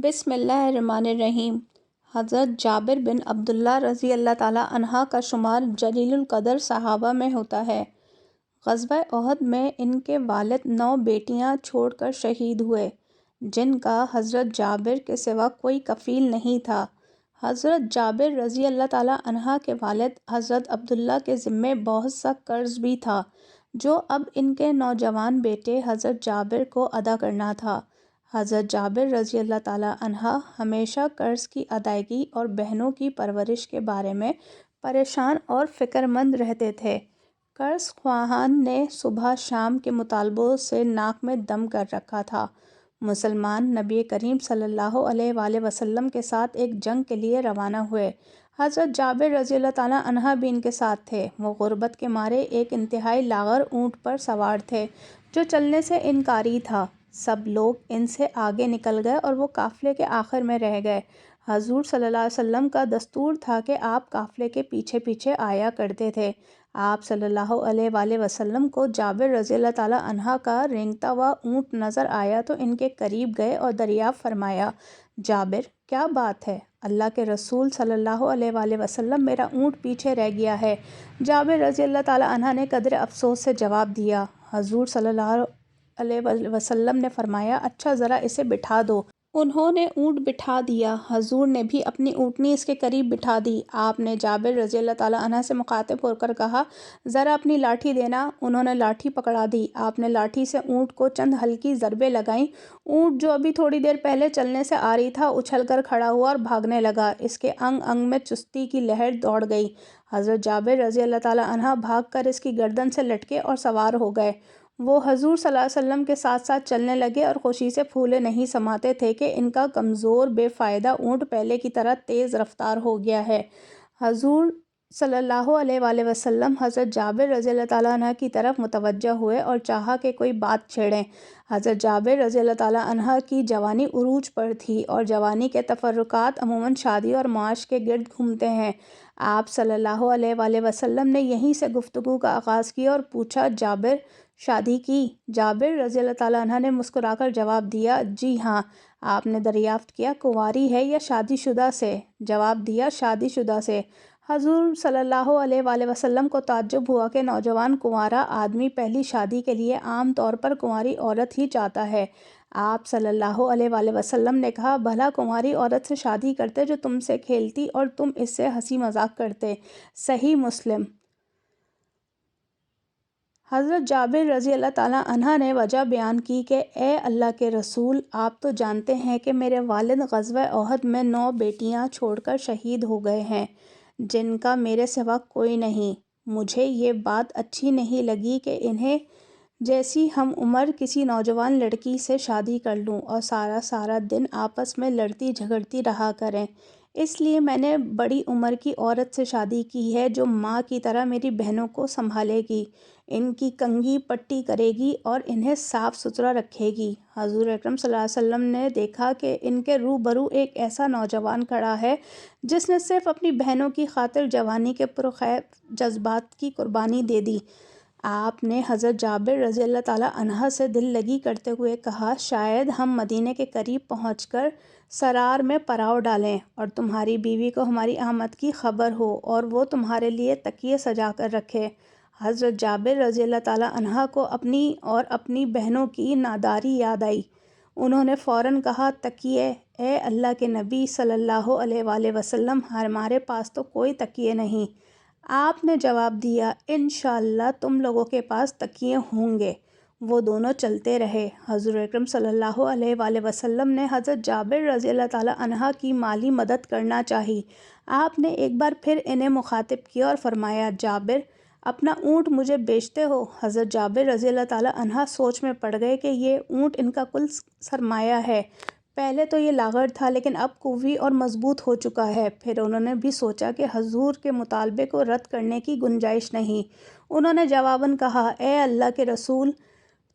بسم اللہ الرحمن الرحیم۔ حضرت جابر بن عبداللہ رضی اللہ تعالیٰ عنہ کا شمار جلیل القدر صحابہ میں ہوتا ہے۔ غزوہ احد میں ان کے والد 9 بیٹیاں چھوڑ کر شہید ہوئے، جن کا حضرت جابر کے سوا کوئی کفیل نہیں تھا۔ حضرت جابر رضی اللہ تعالیٰ عنہ کے والد حضرت عبداللہ کے ذمے بہت سا قرض بھی تھا، جو اب ان کے نوجوان بیٹے حضرت جابر کو ادا کرنا تھا۔ حضرت جابر رضی اللہ تعالیٰ عنہ ہمیشہ قرض کی ادائیگی اور بہنوں کی پرورش کے بارے میں پریشان اور فکر مند رہتے تھے۔ قرض خواہان نے صبح شام کے مطالبوں سے ناک میں دم کر رکھا تھا۔ مسلمان نبی کریم صلی اللہ علیہ وآلہ وسلم کے ساتھ ایک جنگ کے لیے روانہ ہوئے۔ حضرت جابر رضی اللہ تعالیٰ عنہ بھی ان کے ساتھ تھے۔ وہ غربت کے مارے ایک انتہائی لاغر اونٹ پر سوار تھے، جو چلنے سے انکاری تھا۔ سب لوگ ان سے آگے نکل گئے اور وہ قافلے کے آخر میں رہ گئے۔ حضور صلی اللہ علیہ وسلم کا دستور تھا کہ آپ قافلے کے پیچھے پیچھے آیا کرتے تھے۔ آپ صلی اللہ علیہ وآلہ وسلم کو جابر رضی اللہ تعالیٰ عنہ کا رینگتا ہوا اونٹ نظر آیا تو ان کے قریب گئے اور دریافت فرمایا، جابر کیا بات ہے؟ اللہ کے رسول صلی اللہ علیہ وآلہ وسلم میرا اونٹ پیچھے رہ گیا ہے۔ جابر رضی اللہ تعالیٰ عنہ نے قدر افسوس سے جواب دیا۔ حضور صلی اللہ علیہ وسلم نے فرمایا، اچھا ذرا اسے بٹھا دو۔ انہوں نے اونٹ بٹھا دیا۔ حضور نے بھی اپنی اونٹنی اس کے قریب بٹھا دی۔ آپ نے جابر رضی اللہ تعالیٰ عنہ سے مخاطب ہو کر کہا، ذرا اپنی لاٹھی دینا۔ انہوں نے لاٹھی پکڑا دی۔ آپ نے لاٹھی سے اونٹ کو چند ہلکی ضربیں لگائیں۔ اونٹ جو ابھی تھوڑی دیر پہلے چلنے سے عاری تھا، اچھل کر کھڑا ہوا اور بھاگنے لگا۔ اس کے انگ انگ میں چستی کی لہر دوڑ گئی۔ حضرت جابر رضی اللہ تعالیٰ عنہ بھاگ کر اس کی گردن سے لٹکے اور سوار ہو گئے۔ وہ حضور صلی اللہ علیہ وسلم کے ساتھ ساتھ چلنے لگے اور خوشی سے پھولے نہیں سماتے تھے کہ ان کا کمزور بے فائدہ اونٹ پہلے کی طرح تیز رفتار ہو گیا ہے۔ حضور صلی اللہ علیہ وآلہ وسلم حضرت جابر رضی اللہ تعالیٰ عنہ کی طرف متوجہ ہوئے اور چاہا کہ کوئی بات چھیڑیں۔ حضرت جابر رضی اللہ تعالیٰ عنہ کی جوانی عروج پر تھی اور جوانی کے تفرقات عموماً شادی اور معاش کے گرد گھومتے ہیں۔ آپ صلی اللہ علیہ وآلہ وسلم نے یہیں سے گفتگو کا آغاز کیا اور پوچھا، جابر شادی کی؟ جابر رضی اللہ تعالیٰ عنہ نے مسکرا کر جواب دیا، جی ہاں۔ آپ نے دریافت کیا، کنواری ہے یا شادی شدہ سے؟ جواب دیا، شادی شدہ سے۔ حضور صلی اللہ علیہ وآلہ وسلم کو تعجب ہوا کہ نوجوان کنوارا آدمی پہلی شادی کے لیے عام طور پر کنواری عورت ہی چاہتا ہے۔ آپ صلی اللہ علیہ وآلہ وسلم نے کہا، بھلا کنواری عورت سے شادی کرتے جو تم سے کھیلتی اور تم اس سے ہنسی مذاق کرتے۔ صحیح مسلم۔ حضرت جابر رضی اللہ تعالیٰ عنہ نے وجہ بیان کی کہ اے اللہ کے رسول، آپ تو جانتے ہیں کہ میرے والد غزوہ احد میں 9 بیٹیاں چھوڑ کر شہید ہو گئے ہیں، جن کا میرے سوا کوئی نہیں۔ مجھے یہ بات اچھی نہیں لگی کہ انہیں جیسی ہم عمر کسی نوجوان لڑکی سے شادی کر لوں اور سارا دن آپس میں لڑتی جھگڑتی رہا کریں۔ اس لیے میں نے بڑی عمر کی عورت سے شادی کی ہے، جو ماں کی طرح میری بہنوں کو سنبھالے گی، ان کی کنگھی پٹی کرے گی اور انہیں صاف ستھرا رکھے گی۔ حضور اکرم صلی اللہ علیہ وسلم نے دیکھا کہ ان کے روبرو ایک ایسا نوجوان کھڑا ہے جس نے صرف اپنی بہنوں کی خاطر جوانی کے پرخیر جذبات کی قربانی دے دی۔ آپ نے حضرت جابر رضی اللہ تعالیٰ عنہ سے دل لگی کرتے ہوئے کہا، شاید ہم مدینے کے قریب پہنچ کر سرار میں پڑاؤ ڈالیں اور تمہاری بیوی کو ہماری آمد کی خبر ہو اور وہ تمہارے لیے تکیے سجا کر رکھے۔ حضرت جابر رضی اللہ تعالیٰ عنہ کو اپنی اور اپنی بہنوں کی ناداری یاد آئی۔ انہوں نے فوراً کہا، تکیے؟ اے اللہ کے نبی صلی اللہ علیہ وآلہ وسلم، ہمارے پاس تو کوئی تکیے نہیں۔ آپ نے جواب دیا، انشاءاللہ تم لوگوں کے پاس تکیے ہوں گے۔ وہ دونوں چلتے رہے۔ حضور اکرم صلی اللہ علیہ وآلہ وسلم نے حضرت جابر رضی اللہ تعالیٰ عنہ کی مالی مدد کرنا چاہی۔ آپ نے ایک بار پھر انہیں مخاطب کیا اور فرمایا، جابر اپنا اونٹ مجھے بیچتے ہو؟ حضرت جابر رضی اللہ تعالیٰ عنہ سوچ میں پڑ گئے کہ یہ اونٹ ان کا کل سرمایہ ہے۔ پہلے تو یہ لاغر تھا لیکن اب قوی اور مضبوط ہو چکا ہے۔ پھر انہوں نے بھی سوچا کہ حضور کے مطالبے کو رد کرنے کی گنجائش نہیں۔ انہوں نے جواباً کہا، اے اللہ کے رسول،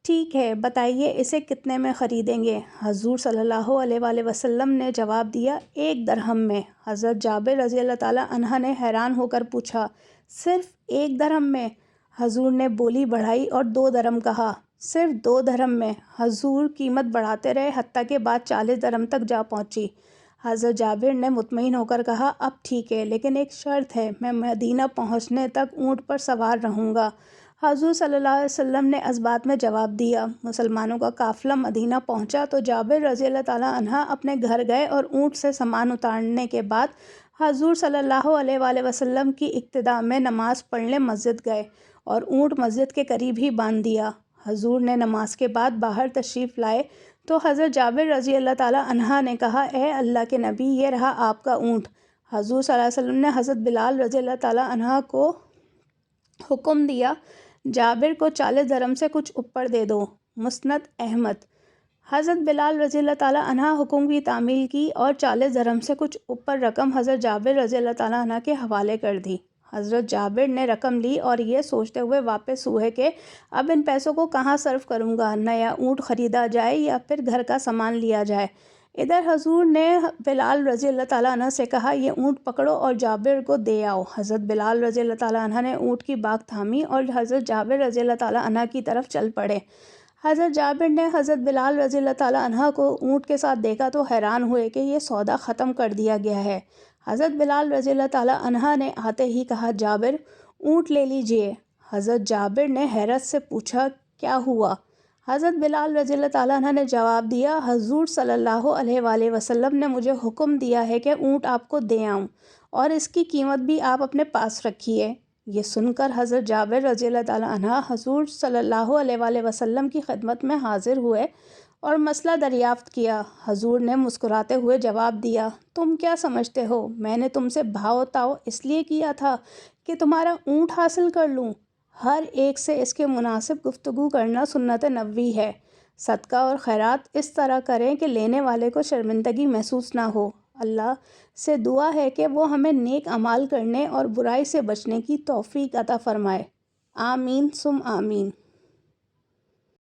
ٹھیک ہے، بتائیے اسے کتنے میں خریدیں گے؟ حضور صلی اللہ علیہ وآلہ وسلم نے جواب دیا، 1 درہم میں۔ حضرت جابر رضی اللہ تعالیٰ عنہ نے حیران ہو کر پوچھا، صرف 1 درہم میں؟ حضور نے بولی بڑھائی اور 2 درہم کہا۔ صرف 2 درہم میں۔ حضور قیمت بڑھاتے رہے حتیٰ کہ بات 40 درہم تک جا پہنچی۔ حضرت جابر نے مطمئن ہو کر کہا، اب ٹھیک ہے، لیکن ایک شرط ہے، میں مدینہ پہنچنے تک اونٹ پر سوار رہوں گا۔ حضور صلی اللہ علیہ وسلم نے اس بات میں جواب دیا۔ مسلمانوں کا قافلہ مدینہ پہنچا تو جابر رضی اللہ تعالیٰ عنہ اپنے گھر گئے اور اونٹ سے سامان اتارنے کے بعد حضور صلی اللہ علیہ وآلہ وسلم کی اقتداء میں نماز پڑھنے مسجد گئے اور اونٹ مسجد کے قریب ہی باندھ دیا۔ حضور نے نماز کے بعد باہر تشریف لائے تو حضرت جابر رضی اللہ تعالیٰ عنہ نے کہا، اے اللہ کے نبی، یہ رہا آپ کا اونٹ۔ حضور صلی اللہ علیہ وسلم نے حضرت بلال رضی اللہ تعالیٰ عنہ کو حکم دیا، جابر کو 40 درہم سے کچھ اوپر دے دو۔ مسند احمد۔ حضرت بلال رضی اللہ تعالیٰ عنہ حکم کی تعمیل کی اور 40 درہم سے کچھ اوپر رقم حضرت جابر رضی اللہ تعالیٰ عنہ کے حوالے کر دی۔ حضرت جابر نے رقم لی اور یہ سوچتے ہوئے واپس ہوئے کہ اب ان پیسوں کو کہاں صرف کروں گا، نیا اونٹ خریدا جائے یا پھر گھر کا سامان لیا جائے۔ ادھر حضور نے بلال رضی اللہ تعالیٰ عنہ سے کہا، یہ اونٹ پکڑو اور جابر کو دے آؤ۔ حضرت بلال رضی اللہ تعالیٰ عنہ نے اونٹ کی باک تھامی اور حضرت جابر رضی اللہ تعالیٰ عنہ کی طرف چل پڑے۔ حضرت جابر نے حضرت بلال رضی اللہ تعالیٰ عنہ کو اونٹ کے ساتھ دیکھا تو حیران ہوئے کہ یہ سودا ختم کر دیا گیا ہے۔ حضرت بلال رضی اللہ تعالیٰ عنہ نے آتے ہی کہا، جابر، اونٹ لے لیجئے۔ حضرت جابر نے حیرت سے پوچھا، کیا ہوا؟ حضرت بلال رضی اللہ تعالیٰ عنہ نے جواب دیا، حضور صلی اللہ علیہ وآلہ وسلم نے مجھے حکم دیا ہے کہ اونٹ آپ کو دے آؤں اور اس کی قیمت بھی آپ اپنے پاس رکھیے۔ یہ سن کر حضرت جابر رضی اللہ تعالیٰ عنہ حضور صلی اللہ علیہ وآلہ وسلم کی خدمت میں حاضر ہوئے اور مسئلہ دریافت کیا۔ حضور نے مسکراتے ہوئے جواب دیا، تم کیا سمجھتے ہو، میں نے تم سے بھاؤ تاؤ اس لیے کیا تھا کہ تمہارا اونٹ حاصل کر لوں؟ ہر ایک سے اس کے مناسب گفتگو کرنا سنت نبوی ہے۔ صدقہ اور خیرات اس طرح کریں کہ لینے والے کو شرمندگی محسوس نہ ہو۔ اللہ سے دعا ہے کہ وہ ہمیں نیک اعمال کرنے اور برائی سے بچنے کی توفیق عطا فرمائے۔ آمین ثم آمین۔